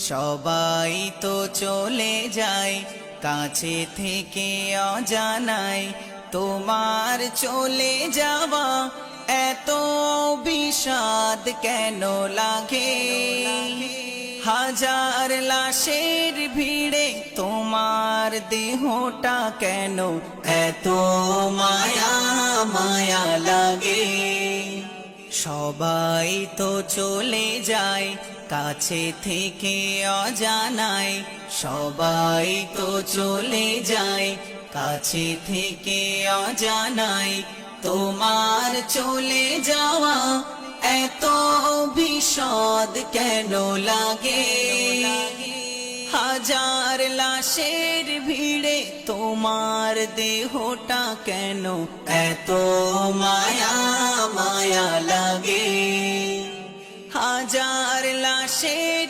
সবাই তো চলে যায় কাছে থেকে অজানায়, তোমার চলে যাওয়া এত বিষাদ কেন লাগে? হাজার লাশের ভিড়ে তোমার দেহটা কেন এত মায়া মায়া লাগে? সবাই তো চলে যায় কাছে থেকে অজানায়, সবাই তো চলে যায় কাছে থেকে অজানায়, তোমার চলে যাওয়া এত বিষাদ কেন লাগে? হাজার লাশের ভিড়ে তোমার দেহটা কেন এত মায়া মায়া লাগে? হাজার লাশের